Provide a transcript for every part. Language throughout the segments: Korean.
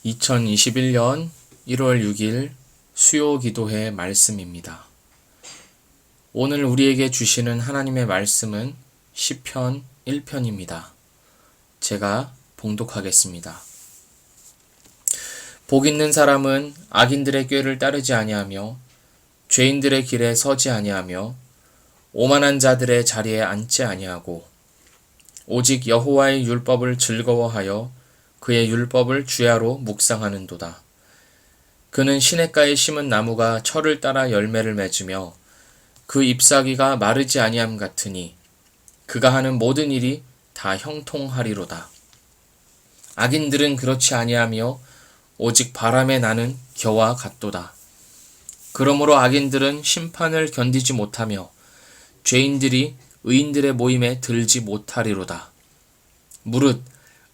2021년 1월 6일 수요 기도회 말씀입니다. 오늘 우리에게 주시는 하나님의 말씀은 시편 1편입니다. 제가 봉독하겠습니다. 복 있는 사람은 악인들의 꾀를 따르지 아니하며 죄인들의 길에 서지 아니하며 오만한 자들의 자리에 앉지 아니하고 오직 여호와의 율법을 즐거워하여 그의 율법을 주야로 묵상하는도다. 그는 시냇가에 심은 나무가 철을 따라 열매를 맺으며 그 잎사귀가 마르지 아니함 같으니 그가 하는 모든 일이 다 형통하리로다. 악인들은 그렇지 아니하며 오직 바람에 나는 겨와 같도다. 그러므로 악인들은 심판을 견디지 못하며 죄인들이 의인들의 모임에 들지 못하리로다. 무릇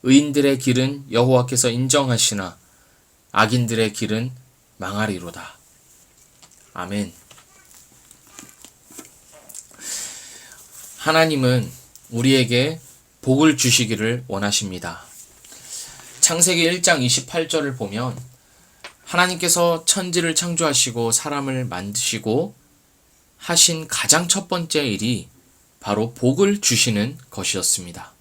의인들의 길은 여호와께서 인정하시나 악인들의 길은 망하리로다. 아멘. 하나님은 우리에게 복을 주시기를 원하십니다. 창세기 1장 28절을 보면 하나님께서 천지를 창조하시고 사람을 만드시고 하신 가장 첫 번째 일이 바로 복을 주시는 것이었습니다.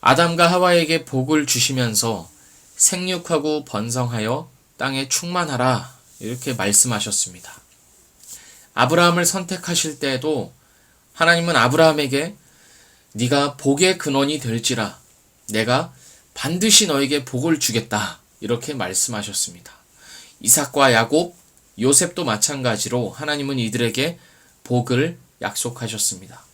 아담과 하와에게 복을 주시면서 생육하고 번성하여 땅에 충만하라 이렇게 말씀하셨습니다. 아브라함을 선택하실 때에도 하나님은 아브라함에게 네가 복의 근원이 될지라 내가 반드시 너에게 복을 주겠다 이렇게 말씀하셨습니다. 이삭과 야곱, 요셉도 마찬가지로 하나님은 이들에게 복을 약속하셨습니다.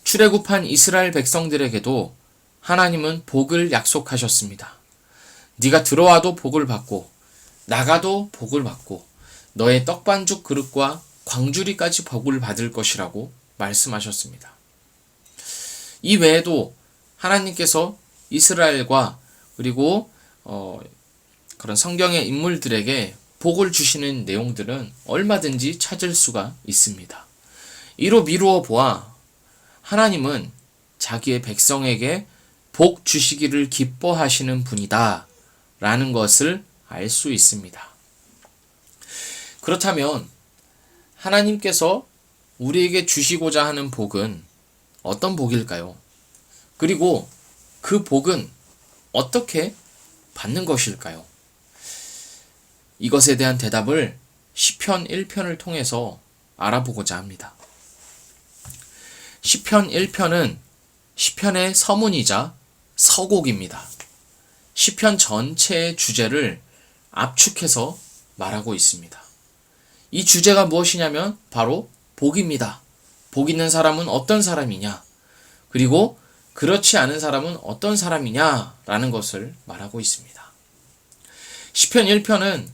출애굽한 이스라엘 백성들에게도 하나님은 복을 약속하셨습니다. 네가 들어와도 복을 받고 나가도 복을 받고 너의 떡반죽 그릇과 광주리까지 복을 받을 것이라고 말씀하셨습니다. 이 외에도 하나님께서 이스라엘과 그리고 그런 성경의 인물들에게 복을 주시는 내용들은 얼마든지 찾을 수가 있습니다. 이로 미루어 보아 하나님은 자기의 백성에게 복 주시기를 기뻐하시는 분이다 라는 것을 알 수 있습니다. 그렇다면 하나님께서 우리에게 주시고자 하는 복은 어떤 복일까요? 그리고 그 복은 어떻게 받는 것일까요? 이것에 대한 대답을 시편 1편을 통해서 알아보고자 합니다. 시편 1편은 시편의 서문이자 서곡입니다. 시편 전체의 주제를 압축해서 말하고 있습니다. 이 주제가 무엇이냐면 바로 복입니다. 복 있는 사람은 어떤 사람이냐, 그리고 그렇지 않은 사람은 어떤 사람이냐라는 것을 말하고 있습니다. 시편 1편은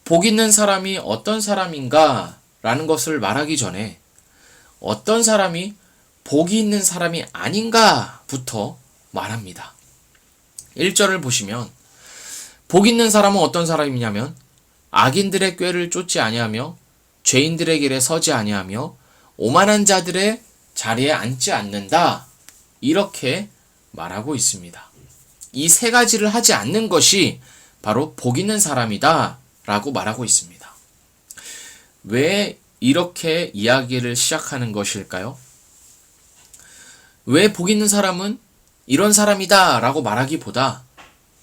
복 있는 사람이 어떤 사람인가 라는 것을 말하기 전에 어떤 사람이 복이 있는 사람이 아닌가부터 말합니다. 1절을 보시면 복 있는 사람은 어떤 사람이냐면 악인들의 꾀를 쫓지 아니하며 죄인들의 길에 서지 아니하며 오만한 자들의 자리에 앉지 않는다 이렇게 말하고 있습니다. 이 세 가지를 하지 않는 것이 바로 복 있는 사람이다 라고 말하고 있습니다. 왜 이렇게 이야기를 시작하는 것일까요? 왜 복 있는 사람은 이런 사람이다 라고 말하기보다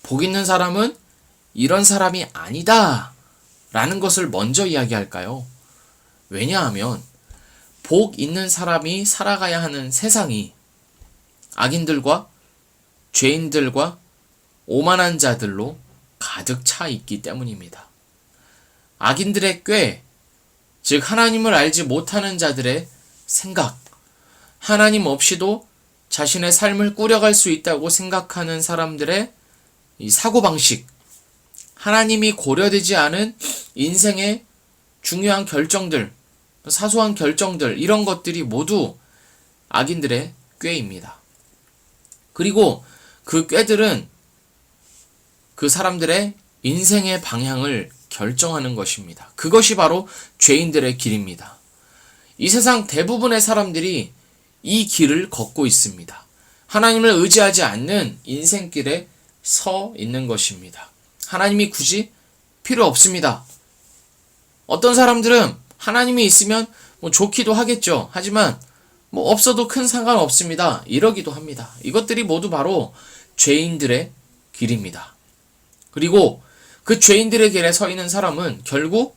복 있는 사람은 이런 사람이 아니다 라는 것을 먼저 이야기할까요? 왜냐하면 복 있는 사람이 살아가야 하는 세상이 악인들과 죄인들과 오만한 자들로 가득 차 있기 때문입니다. 악인들의 꾀, 즉 하나님을 알지 못하는 자들의 생각, 하나님 없이도 자신의 삶을 꾸려갈 수 있다고 생각하는 사람들의 이 사고방식, 하나님이 고려되지 않은 인생의 중요한 결정들, 사소한 결정들, 이런 것들이 모두 악인들의 꾀입니다. 그리고 그 꾀들은 그 사람들의 인생의 방향을 결정하는 것입니다. 그것이 바로 죄인들의 길입니다. 이 세상 대부분의 사람들이 이 길을 걷고 있습니다. 하나님을 의지하지 않는 인생길에 서 있는 것입니다. 하나님이 굳이 필요 없습니다. 어떤 사람들은 하나님이 있으면 좋기도 하겠죠. 하지만 없어도 큰 상관없습니다. 이러기도 합니다. 이것들이 모두 바로 죄인들의 길입니다. 그리고 그 죄인들의 길에 서 있는 사람은 결국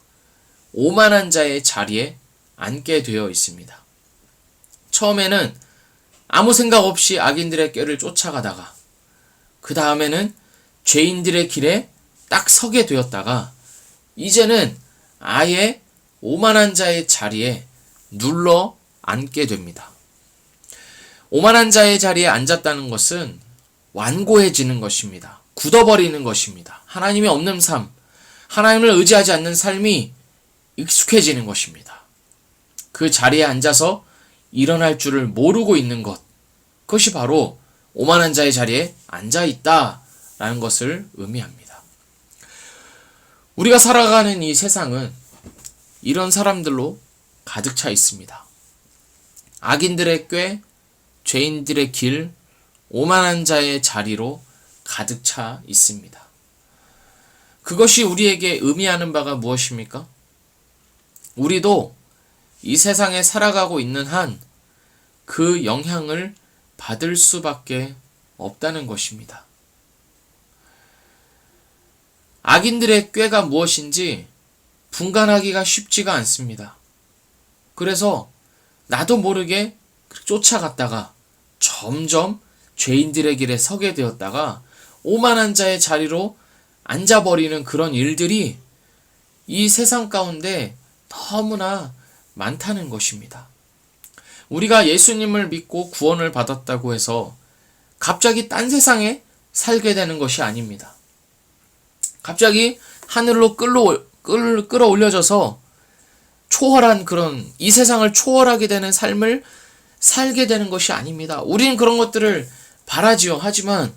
오만한 자의 자리에 앉게 되어 있습니다. 처음에는 아무 생각 없이 악인들의 꾀를 쫓아가다가 그 다음에는 죄인들의 길에 딱 서게 되었다가 이제는 아예 오만한 자의 자리에 눌러 앉게 됩니다. 오만한 자의 자리에 앉았다는 것은 완고해지는 것입니다. 굳어버리는 것입니다. 하나님이 없는 삶, 하나님을 의지하지 않는 삶이 익숙해지는 것입니다. 그 자리에 앉아서 일어날 줄을 모르고 있는 것, 그것이 바로 오만한 자의 자리에 앉아있다라는 것을 의미합니다. 우리가 살아가는 이 세상은 이런 사람들로 가득 차 있습니다. 악인들의 꾀, 죄인들의 길, 오만한 자의 자리로 가득 차 있습니다. 그것이 우리에게 의미하는 바가 무엇입니까? 우리도 이 세상에 살아가고 있는 한 그 영향을 받을 수밖에 없다는 것입니다. 악인들의 꾀가 무엇인지 분간하기가 쉽지가 않습니다. 그래서 나도 모르게 쫓아갔다가 점점 죄인들의 길에 서게 되었다가 오만한 자의 자리로 앉아버리는 그런 일들이 이 세상 가운데 너무나 많다는 것입니다. 우리가 예수님을 믿고 구원을 받았다고 해서 갑자기 딴 세상에 살게 되는 것이 아닙니다. 갑자기 하늘로 끌어올려져서 초월한 그런 이 세상을 초월하게 되는 삶을 살게 되는 것이 아닙니다. 우리는 그런 것들을 바라지요. 하지만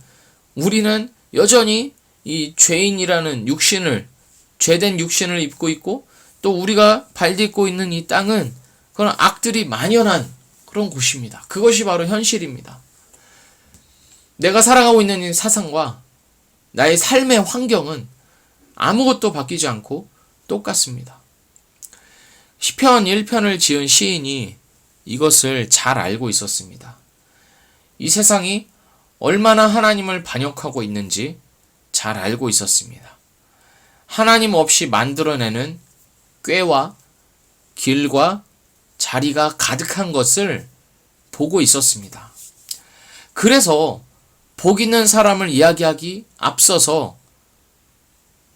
우리는 여전히 이 죄인이라는 육신을, 죄된 육신을 입고 있고 또 우리가 발딛고 있는 이 땅은 그런 악들이 만연한 그런 곳입니다. 그것이 바로 현실입니다. 내가 살아가고 있는 이 사상과 나의 삶의 환경은 아무것도 바뀌지 않고 똑같습니다. 시편 1편을 지은 시인이 이것을 잘 알고 있었습니다. 이 세상이 얼마나 하나님을 반역하고 있는지 잘 알고 있었습니다. 하나님 없이 만들어내는 꾀와 길과 자리가 가득한 것을 보고 있었습니다. 그래서 복 있는 사람을 이야기하기 앞서서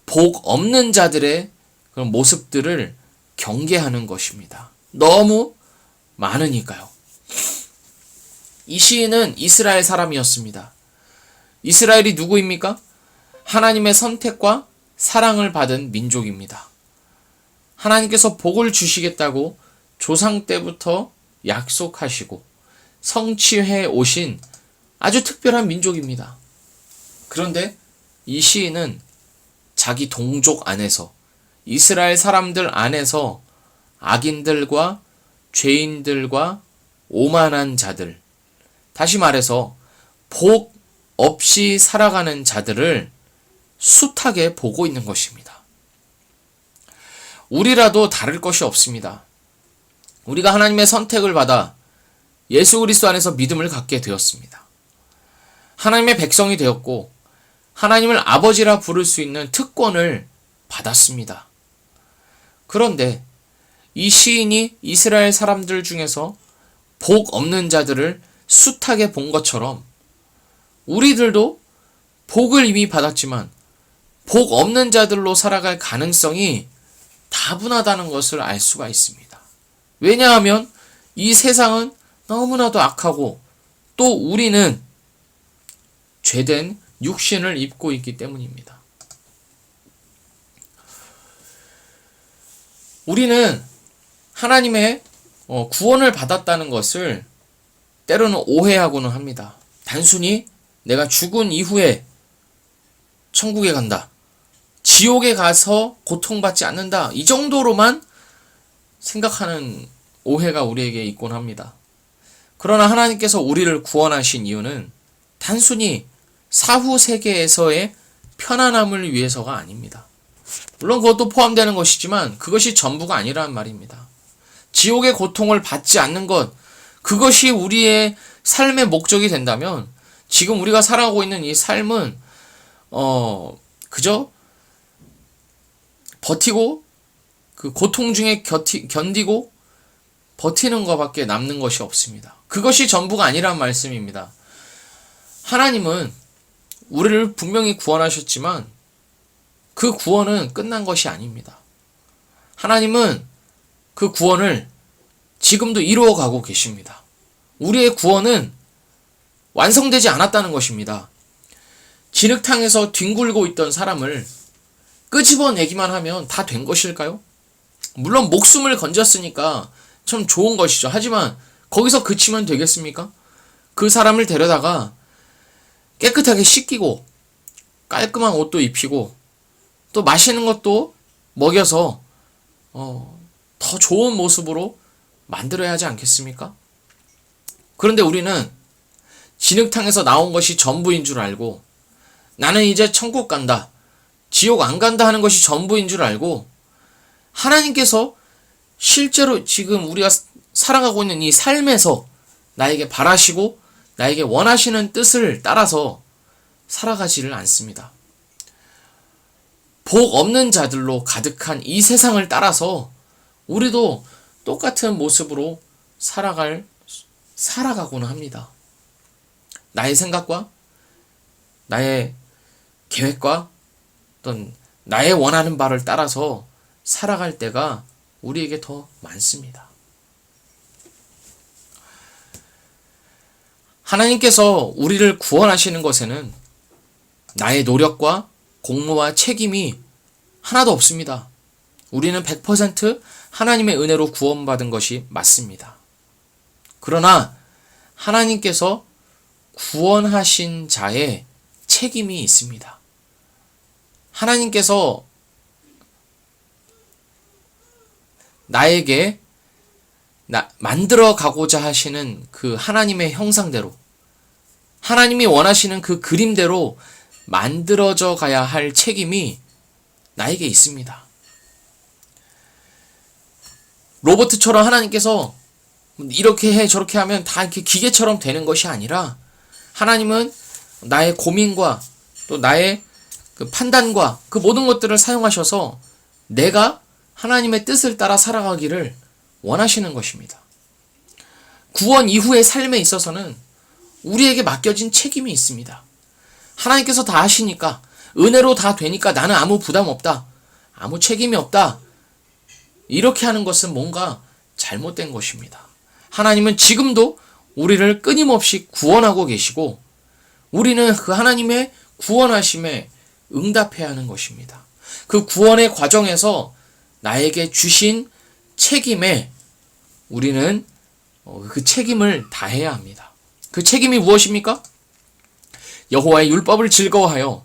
복 없는 자들의 그런 모습들을 경계하는 것입니다. 너무 많으니까요. 이 시인은 이스라엘 사람이었습니다. 이스라엘이 누구입니까? 하나님의 선택과 사랑을 받은 민족입니다. 하나님께서 복을 주시겠다고 조상 때부터 약속하시고 성취해 오신 아주 특별한 민족입니다. 그런데 이 시인은 자기 동족 안에서, 이스라엘 사람들 안에서 악인들과 죄인들과 오만한 자들, 다시 말해서 복 없이 살아가는 자들을 숱하게 보고 있는 것입니다. 우리라도 다를 것이 없습니다. 우리가 하나님의 선택을 받아 예수 그리스도 안에서 믿음을 갖게 되었습니다. 하나님의 백성이 되었고 하나님을 아버지라 부를 수 있는 특권을 받았습니다. 그런데 이 시인이 이스라엘 사람들 중에서 복 없는 자들을 숱하게 본 것처럼 우리들도 복을 이미 받았지만 복 없는 자들로 살아갈 가능성이 다분하다는 것을 알 수가 있습니다. 왜냐하면 이 세상은 너무나도 악하고 또 우리는 죄된 육신을 입고 있기 때문입니다. 우리는 하나님의 구원을 받았다는 것을 때로는 오해하고는 합니다. 단순히 내가 죽은 이후에 천국에 간다, 지옥에 가서 고통받지 않는다, 이 정도로만 생각하는 오해가 우리에게 있곤 합니다. 그러나 하나님께서 우리를 구원하신 이유는 단순히 사후 세계에서의 편안함을 위해서가 아닙니다. 물론 그것도 포함되는 것이지만 그것이 전부가 아니란 말입니다. 지옥의 고통을 받지 않는 것, 그것이 우리의 삶의 목적이 된다면 지금 우리가 살아가고 있는 이 삶은 그저 버티고 그 고통 중에 견디고 버티는 것밖에 남는 것이 없습니다. 그것이 전부가 아니란 말씀입니다. 하나님은 우리를 분명히 구원하셨지만 그 구원은 끝난 것이 아닙니다. 하나님은 그 구원을 지금도 이루어가고 계십니다. 우리의 구원은 완성되지 않았다는 것입니다. 진흙탕에서 뒹굴고 있던 사람을 끄집어내기만 하면 다 된 것일까요? 물론 목숨을 건졌으니까 참 좋은 것이죠. 하지만 거기서 그치면 되겠습니까? 그 사람을 데려다가 깨끗하게 씻기고 깔끔한 옷도 입히고 또 맛있는 것도 먹여서 더 좋은 모습으로 만들어야 하지 않겠습니까? 그런데 우리는 진흙탕에서 나온 것이 전부인 줄 알고 나는 이제 천국 간다, 지옥 안 간다 하는 것이 전부인 줄 알고 하나님께서 실제로 지금 우리가 살아가고 있는 이 삶에서 나에게 바라시고 나에게 원하시는 뜻을 따라서 살아가지를 않습니다. 복 없는 자들로 가득한 이 세상을 따라서 우리도 똑같은 모습으로 살아가고는 합니다. 나의 생각과 나의 계획과 어떤 나의 원하는 바를 따라서 살아갈 때가 우리에게 더 많습니다. 하나님께서 우리를 구원하시는 것에는 나의 노력과 공로와 책임이 하나도 없습니다. 우리는 100% 하나님의 은혜로 구원받은 것이 맞습니다. 그러나 하나님께서 구원하신 자의 책임이 있습니다. 하나님께서 나에게 만들어 가고자 하시는 그 하나님의 형상대로, 하나님이 원하시는 그 그림대로 만들어져 가야 할 책임이 나에게 있습니다. 로봇처럼 하나님께서 이렇게 해 저렇게 하면 다 이렇게 기계처럼 되는 것이 아니라 하나님은 나의 고민과 또 나의 그 판단과 그 모든 것들을 사용하셔서 내가 하나님의 뜻을 따라 살아가기를 원하시는 것입니다. 구원 이후의 삶에 있어서는 우리에게 맡겨진 책임이 있습니다. 하나님께서 다 하시니까, 은혜로 다 되니까 나는 아무 부담 없다, 아무 책임이 없다, 이렇게 하는 것은 뭔가 잘못된 것입니다. 하나님은 지금도 우리를 끊임없이 구원하고 계시고 우리는 그 하나님의 구원하심에 응답해야 하는 것입니다. 그 구원의 과정에서 나에게 주신 책임에 우리는 그 책임을 다해야 합니다. 그 책임이 무엇입니까? 여호와의 율법을 즐거워하여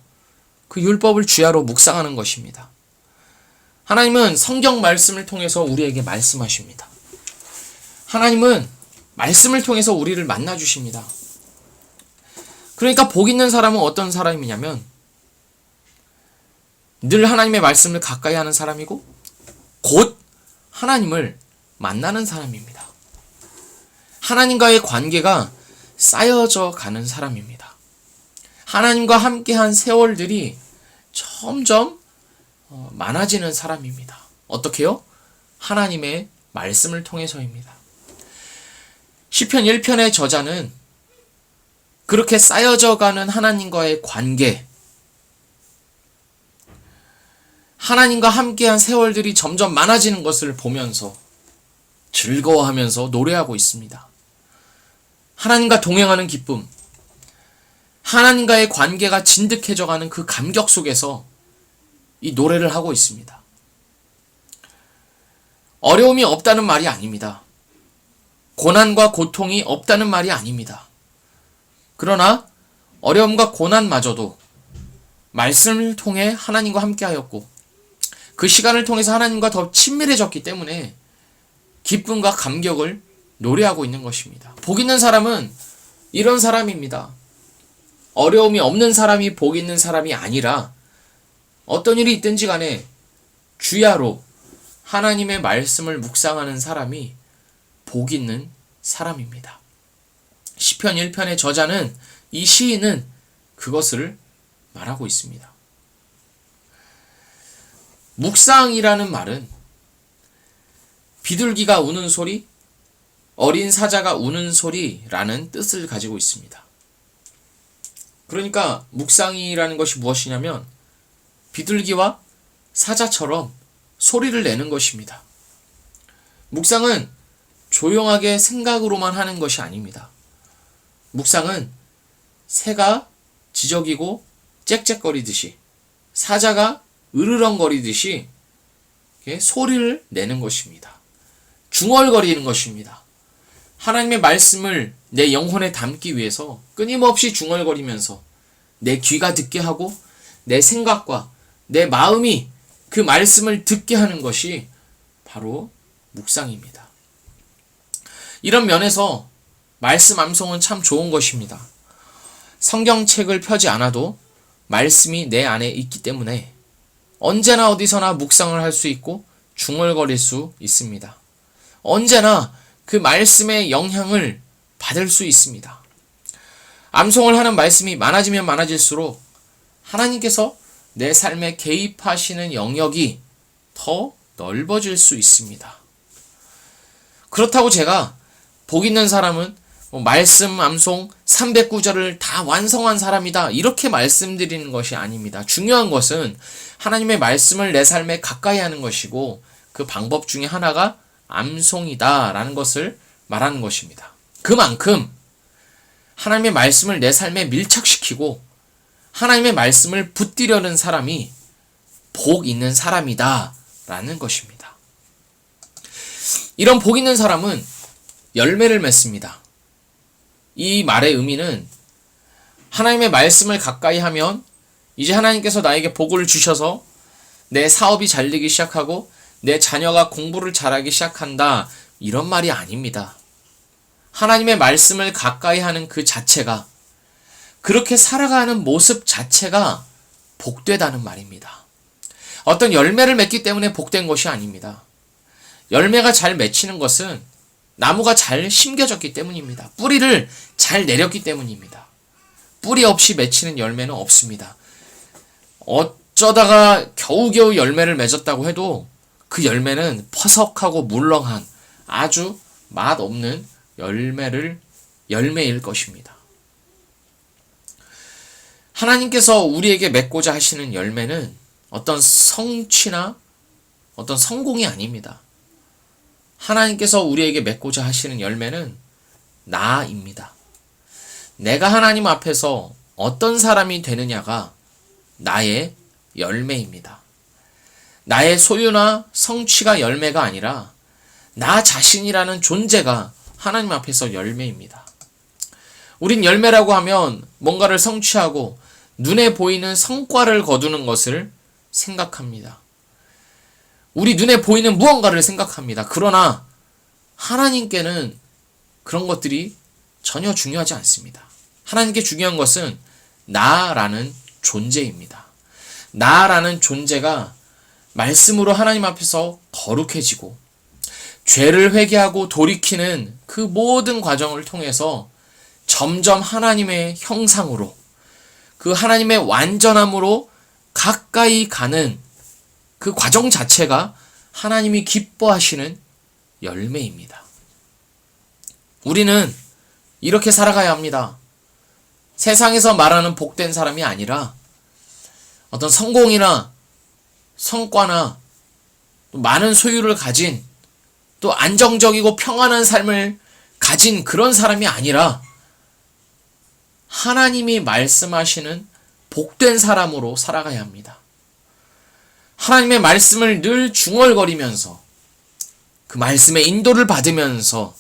그 율법을 주야로 묵상하는 것입니다. 하나님은 성경 말씀을 통해서 우리에게 말씀하십니다. 하나님은 말씀을 통해서 우리를 만나주십니다. 그러니까 복 있는 사람은 어떤 사람이냐면 늘 하나님의 말씀을 가까이 하는 사람이고 곧 하나님을 만나는 사람입니다. 하나님과의 관계가 쌓여져 가는 사람입니다. 하나님과 함께한 세월들이 점점 많아지는 사람입니다. 어떻게요? 하나님의 말씀을 통해서입니다. 시편 1편의 저자는 그렇게 쌓여져 가는 하나님과의 관계, 하나님과 함께한 세월들이 점점 많아지는 것을 보면서 즐거워하면서 노래하고 있습니다. 하나님과 동행하는 기쁨, 하나님과의 관계가 진득해져 가는 그 감격 속에서 이 노래를 하고 있습니다. 어려움이 없다는 말이 아닙니다. 고난과 고통이 없다는 말이 아닙니다. 그러나 어려움과 고난마저도 말씀을 통해 하나님과 함께하였고 그 시간을 통해서 하나님과 더 친밀해졌기 때문에 기쁨과 감격을 노래하고 있는 것입니다. 복 있는 사람은 이런 사람입니다. 어려움이 없는 사람이 복 있는 사람이 아니라 어떤 일이 있든지 간에 주야로 하나님의 말씀을 묵상하는 사람이 복 있는 사람입니다. 시편 1편의 저자는, 이 시인은 그것을 말하고 있습니다. 묵상이라는 말은 비둘기가 우는 소리, 어린 사자가 우는 소리라는 뜻을 가지고 있습니다. 그러니까 묵상이라는 것이 무엇이냐면 비둘기와 사자처럼 소리를 내는 것입니다. 묵상은 조용하게 생각으로만 하는 것이 아닙니다. 묵상은 새가 지저귀고 짹짹거리듯이, 사자가 으르렁거리듯이 소리를 내는 것입니다. 중얼거리는 것입니다. 하나님의 말씀을 내 영혼에 담기 위해서 끊임없이 중얼거리면서 내 귀가 듣게 하고 내 생각과 내 마음이 그 말씀을 듣게 하는 것이 바로 묵상입니다. 이런 면에서 말씀 암송은 참 좋은 것입니다. 성경책을 펴지 않아도 말씀이 내 안에 있기 때문에 언제나 어디서나 묵상을 할 수 있고 중얼거릴 수 있습니다. 언제나 그 말씀의 영향을 받을 수 있습니다. 암송을 하는 말씀이 많아지면 많아질수록 하나님께서 내 삶에 개입하시는 영역이 더 넓어질 수 있습니다. 그렇다고 제가 복 있는 사람은 말씀 암송 309절을 다 완성한 사람이다, 이렇게 말씀드리는 것이 아닙니다. 중요한 것은 하나님의 말씀을 내 삶에 가까이 하는 것이고 그 방법 중에 하나가 암송이다 라는 것을 말하는 것입니다. 그만큼 하나님의 말씀을 내 삶에 밀착시키고 하나님의 말씀을 붙들려는 사람이 복 있는 사람이다 라는 것입니다. 이런 복 있는 사람은 열매를 맺습니다. 이 말의 의미는 하나님의 말씀을 가까이 하면 이제 하나님께서 나에게 복을 주셔서 내 사업이 잘 되기 시작하고 내 자녀가 공부를 잘하기 시작한다, 이런 말이 아닙니다. 하나님의 말씀을 가까이 하는 그 자체가, 그렇게 살아가는 모습 자체가 복되다는 말입니다. 어떤 열매를 맺기 때문에 복된 것이 아닙니다. 열매가 잘 맺히는 것은 나무가 잘 심겨졌기 때문입니다. 뿌리를 잘 내렸기 때문입니다. 뿌리 없이 맺히는 열매는 없습니다. 어쩌다가 겨우겨우 열매를 맺었다고 해도 그 열매는 퍼석하고 물렁한 아주 맛없는 열매일 것입니다. 하나님께서 우리에게 맺고자 하시는 열매는 어떤 성취나 어떤 성공이 아닙니다. 하나님께서 우리에게 맺고자 하시는 열매는 나입니다. 내가 하나님 앞에서 어떤 사람이 되느냐가 나의 열매입니다. 나의 소유나 성취가 열매가 아니라 나 자신이라는 존재가 하나님 앞에서 열매입니다. 우린 열매라고 하면 뭔가를 성취하고 눈에 보이는 성과를 거두는 것을 생각합니다. 우리 눈에 보이는 무언가를 생각합니다. 그러나 하나님께는 그런 것들이 전혀 중요하지 않습니다. 하나님께 중요한 것은 나라는 존재입니다. 나라는 존재가 말씀으로 하나님 앞에서 거룩해지고 죄를 회개하고 돌이키는 그 모든 과정을 통해서 점점 하나님의 형상으로, 그 하나님의 완전함으로 가까이 가는 그 과정 자체가 하나님이 기뻐하시는 열매입니다. 우리는 이렇게 살아가야 합니다. 세상에서 말하는 복된 사람이 아니라 어떤 성공이나 성과나 또 많은 소유를 가진, 또 안정적이고 평안한 삶을 가진 그런 사람이 아니라 하나님이 말씀하시는 복된 사람으로 살아가야 합니다. 하나님의 말씀을 늘 중얼거리면서 그 말씀의 인도를 받으면서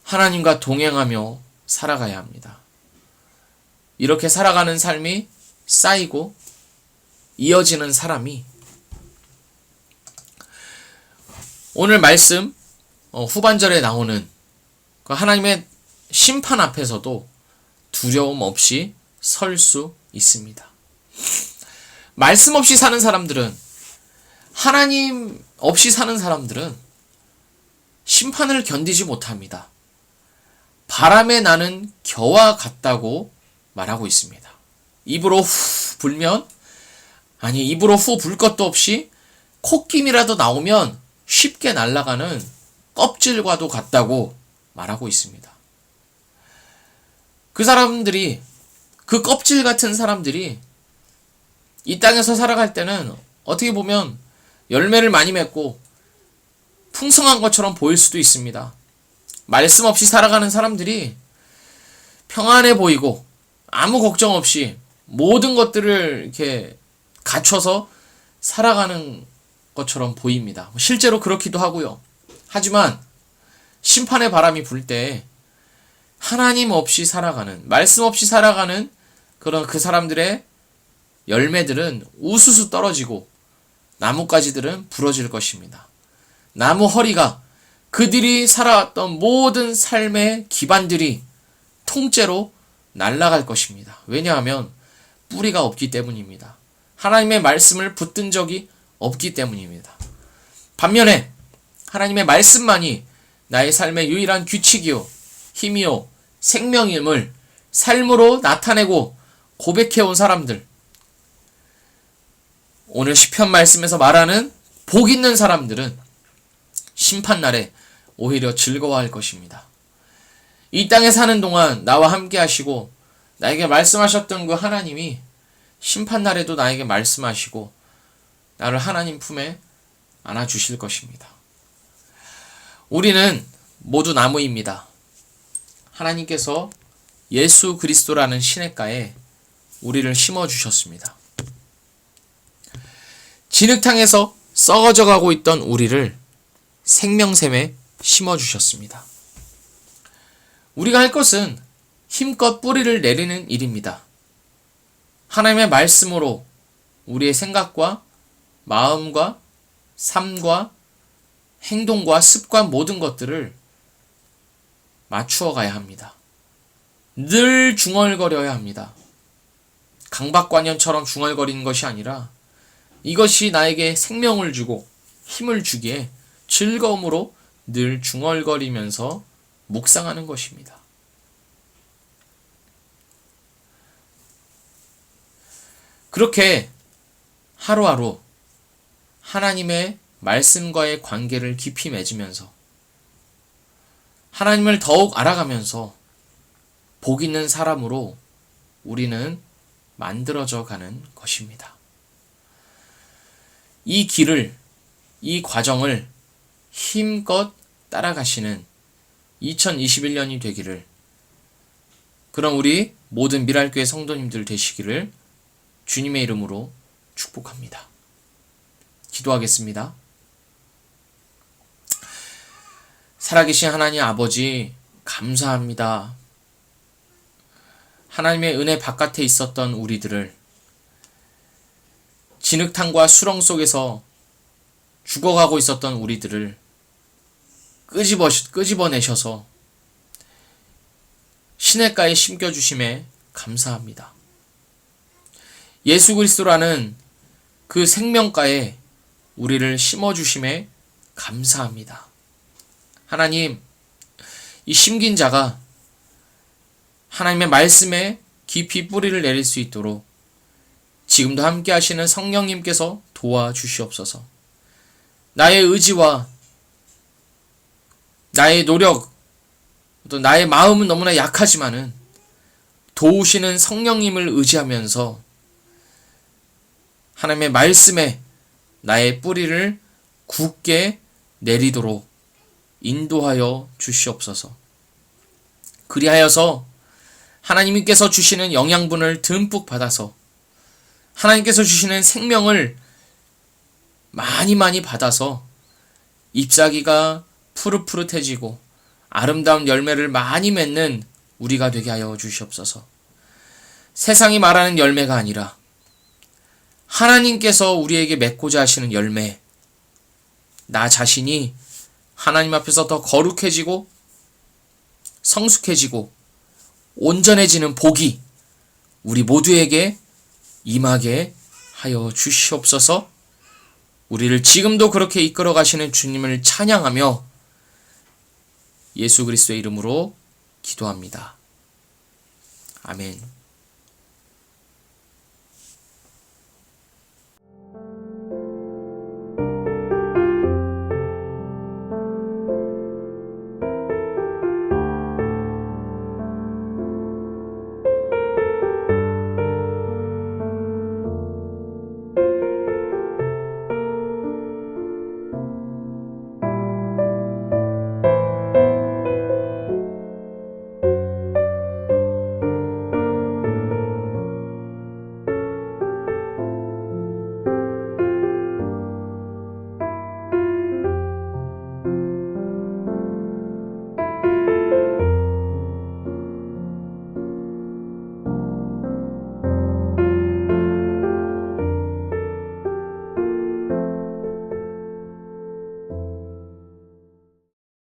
하나님과 동행하며 살아가야 합니다. 이렇게 살아가는 삶이 쌓이고 이어지는 사람이 오늘 말씀 후반절에 나오는 그 하나님의 심판 앞에서도 두려움 없이 설 수 있습니다. 말씀 없이 사는 사람들은, 하나님 없이 사는 사람들은 심판을 견디지 못합니다. 바람에 나는 겨와 같다고 말하고 있습니다. 입으로 후 불면, 입으로 후 불 것도 없이 콧김이라도 나오면 쉽게 날아가는 껍질과도 같다고 말하고 있습니다. 그 사람들이, 그 껍질 같은 사람들이 이 땅에서 살아갈 때는 어떻게 보면 열매를 많이 맺고 풍성한 것처럼 보일 수도 있습니다. 말씀 없이 살아가는 사람들이 평안해 보이고 아무 걱정 없이 모든 것들을 이렇게 갖춰서 살아가는 것처럼 보입니다. 실제로 그렇기도 하고요. 하지만 심판의 바람이 불 때 하나님 없이 살아가는, 말씀 없이 살아가는 그런 그 사람들의 열매들은 우수수 떨어지고 나뭇가지들은 부러질 것입니다. 나무 허리가, 그들이 살아왔던 모든 삶의 기반들이 통째로 날아갈 것입니다. 왜냐하면 뿌리가 없기 때문입니다. 하나님의 말씀을 붙든 적이 없기 때문입니다. 반면에 하나님의 말씀만이 나의 삶의 유일한 규칙이요, 힘이요, 생명임을 삶으로 나타내고 고백해온 사람들, 오늘 시편 말씀에서 말하는 복 있는 사람들은 심판날에 오히려 즐거워할 것입니다. 이 땅에 사는 동안 나와 함께 하시고 나에게 말씀하셨던 그 하나님이 심판날에도 나에게 말씀하시고 나를 하나님 품에 안아주실 것입니다. 우리는 모두 나무입니다. 하나님께서 예수 그리스도라는 시냇가에 우리를 심어주셨습니다. 진흙탕에서 썩어져 가고 있던 우리를 생명샘에 심어주셨습니다. 우리가 할 것은 힘껏 뿌리를 내리는 일입니다. 하나님의 말씀으로 우리의 생각과 마음과 삶과 행동과 습관 모든 것들을 맞추어 가야 합니다. 늘 중얼거려야 합니다. 강박관념처럼 중얼거리는 것이 아니라 이것이 나에게 생명을 주고 힘을 주기에 즐거움으로 늘 중얼거리면서 묵상하는 것입니다. 그렇게 하루하루 하나님의 말씀과의 관계를 깊이 맺으면서 하나님을 더욱 알아가면서 복 있는 사람으로 우리는 만들어져 가는 것입니다. 이 길을, 이 과정을 힘껏 따라가시는 2021년이 되기를, 그럼 우리 모든 미랄교회 성도님들 되시기를 주님의 이름으로 축복합니다. 기도하겠습니다. 살아계신 하나님 아버지, 감사합니다. 하나님의 은혜 바깥에 있었던 우리들을 진흙탕과 수렁 속에서 죽어가고 있었던 우리들을 끄집어내셔서 시냇가에 심겨주심에 감사합니다. 예수 그리스도라는 그 생명가에 우리를 심어주심에 감사합니다. 하나님, 이 심긴 자가 하나님의 말씀에 깊이 뿌리를 내릴 수 있도록 지금도 함께 하시는 성령님께서 도와주시옵소서. 나의 의지와 나의 노력, 또 나의 마음은 너무나 약하지만은 도우시는 성령님을 의지하면서 하나님의 말씀에 나의 뿌리를 굳게 내리도록 인도하여 주시옵소서. 그리하여서 하나님께서 주시는 영양분을 듬뿍 받아서 하나님께서 주시는 생명을 많이 받아서 잎사귀가 푸릇푸릇해지고 아름다운 열매를 많이 맺는 우리가 되게 하여 주시옵소서. 세상이 말하는 열매가 아니라 하나님께서 우리에게 맺고자 하시는 열매, 나 자신이 하나님 앞에서 더 거룩해지고 성숙해지고 온전해지는 복이 우리 모두에게 임하게 하여 주시옵소서. 우리를 지금도 그렇게 이끌어 가시는 주님을 찬양하며 예수 그리스도의 이름으로 기도합니다. 아멘.